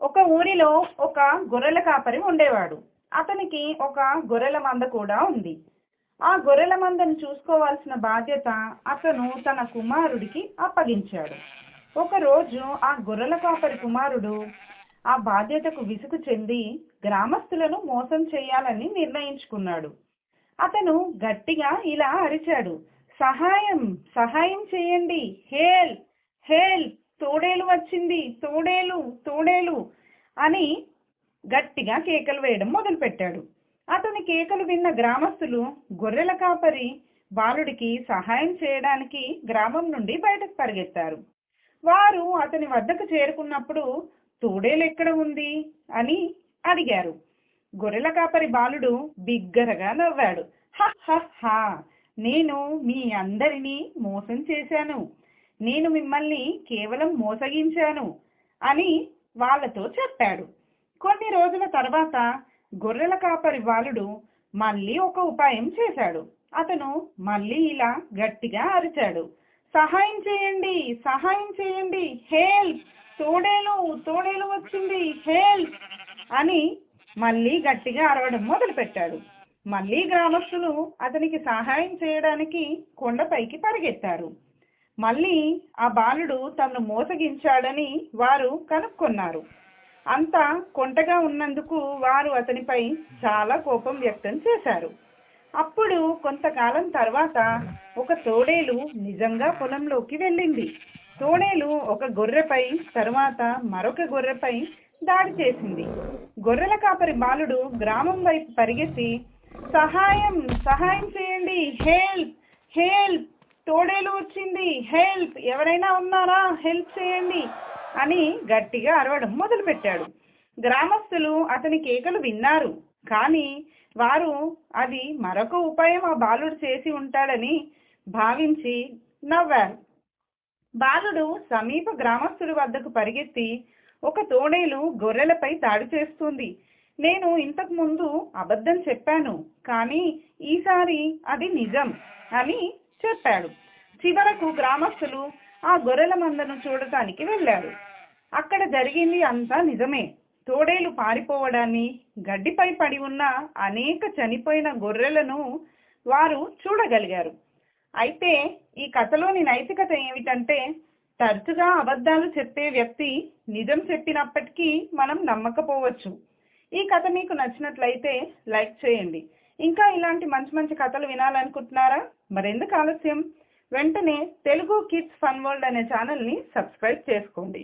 ఒక ఊరిలో ఒక గొర్రెల కాపరి ఉండేవాడు. అతనికి ఒక గొర్రెల మంద కూడా ఉంది. ఆ గొర్రెల మందను చూసుకోవాల్సిన బాధ్యత అతను తన కుమారుడికి అప్పగించాడు. ఒక రోజు ఆ గొర్రెల కాపరి కుమారుడు ఆ బాధ్యతకు విసుగు చెంది గ్రామస్తులను మోసం చేయాలని నిర్ణయించుకున్నాడు. అతను గట్టిగా ఇలా అరిచాడు, సహాయం సహాయం చేయండి, హేల్ హేల్, తోడేలు వచ్చింది, తోడేలు తోడేలు అని గట్టిగా కేకలు వేయడం మొదలుపెట్టాడు. అతని కేకలు విన్న గ్రామస్తులు గొర్రెల కాపరి బాలుడికి సహాయం చేయడానికి గ్రామం నుండి బయటకు పరిగెత్తారు. వారు అతని వద్దకు చేరుకున్నప్పుడు తోడేలు ఎక్కడ ఉంది అని అడిగారు. గొర్రెల కాపరి బాలుడు బిగ్గరగా నవ్వాడు. హ, నేను మీ అందరినీ మోసం చేశాను, నేను మిమ్మల్ని కేవలం మోసగించాను అని వాళ్ళతో చెప్పాడు. కొన్ని రోజుల తర్వాత గొర్రెల కాపరి బాలుడు మళ్ళీ ఒక ఉపాయం చేశాడు. అతను మళ్ళీ ఇలా గట్టిగా అరిచాడు, సహాయం చేయండి సహాయం చేయండి, హేల్ప్, తోడేలు తోడేలు వచ్చింది, హేల్ప్ అని మళ్ళీ గట్టిగా అరవడం మొదలు పెట్టాడు. మళ్ళీ గ్రామస్తులు అతనికి సహాయం చేయడానికి కొండపైకి పరిగెత్తారు. మళ్ళీ ఆ బాలుడు తమను మోసగించాడని వారు కనుక్కున్నారు. అంతా కొంటగా ఉన్నందుకు వారు అతనిపై చాలా కోపం వ్యక్తం చేశారు. అప్పుడు కొంతకాలం తర్వాత ఒక తోడేలు నిజంగా పొలంలోకి వెళ్ళింది. తోడేలు ఒక గొర్రెపై తరువాత మరొక గొర్రెపై దాడి చేసింది. గొర్రెల కాపరి బాలుడు గ్రామం వైపు పరిగెత్తి సహాయం సహాయం చేయండి, హెల్ప్ హెల్ప్, తోడేలు వచ్చింది, హెల్ప్, ఎవరైనా ఉన్నారా, హెల్ప్ చేయండి అని గట్టిగా అరవడం మొదలు పెట్టాడు. గ్రామస్తులు అతని కేకలు విన్నారు, కానీ వారు అది మరొక ఉపాయం ఆ బాలుడు చేసి ఉంటాడని భావించి నవ్వారు. బాలుడు సమీప గ్రామస్తుల వద్దకు పరిగెత్తి ఒక తోడేలు గొర్రెలపై దాడి చేస్తుంది, నేను ఇంతకు ముందు అబద్ధం చెప్పాను, కానీ ఈసారి అది నిజం అని చెప్పాడు. చివరకు గ్రామస్తులు ఆ గొర్రెల మందను చూడటానికి వెళ్లారు. అక్కడ జరిగింది అంతా నిజమే. తోడేలు పారిపోవడాన్ని, గడ్డిపై పడి ఉన్న అనేక చనిపోయిన గొర్రెలను వారు చూడగలిగారు. అయితే ఈ కథలోని నైతికత ఏమిటంటే, తరచుగా అబద్ధాలు చెప్పే వ్యక్తి నిజం చెప్పినప్పటికీ మనం నమ్మకపోవచ్చు. ఈ కథ మీకు నచ్చినట్లయితే లైక్ చేయండి. ఇంకా ఇలాంటి మంచి మంచి కథలు వినాలనుకుంటున్నారా? మరెందుకు ఆలస్యం, వెంటనే తెలుగు కిడ్స్ ఫన్ వరల్డ్ అనే ఛానల్ ని సబ్స్క్రైబ్ చేసుకోండి.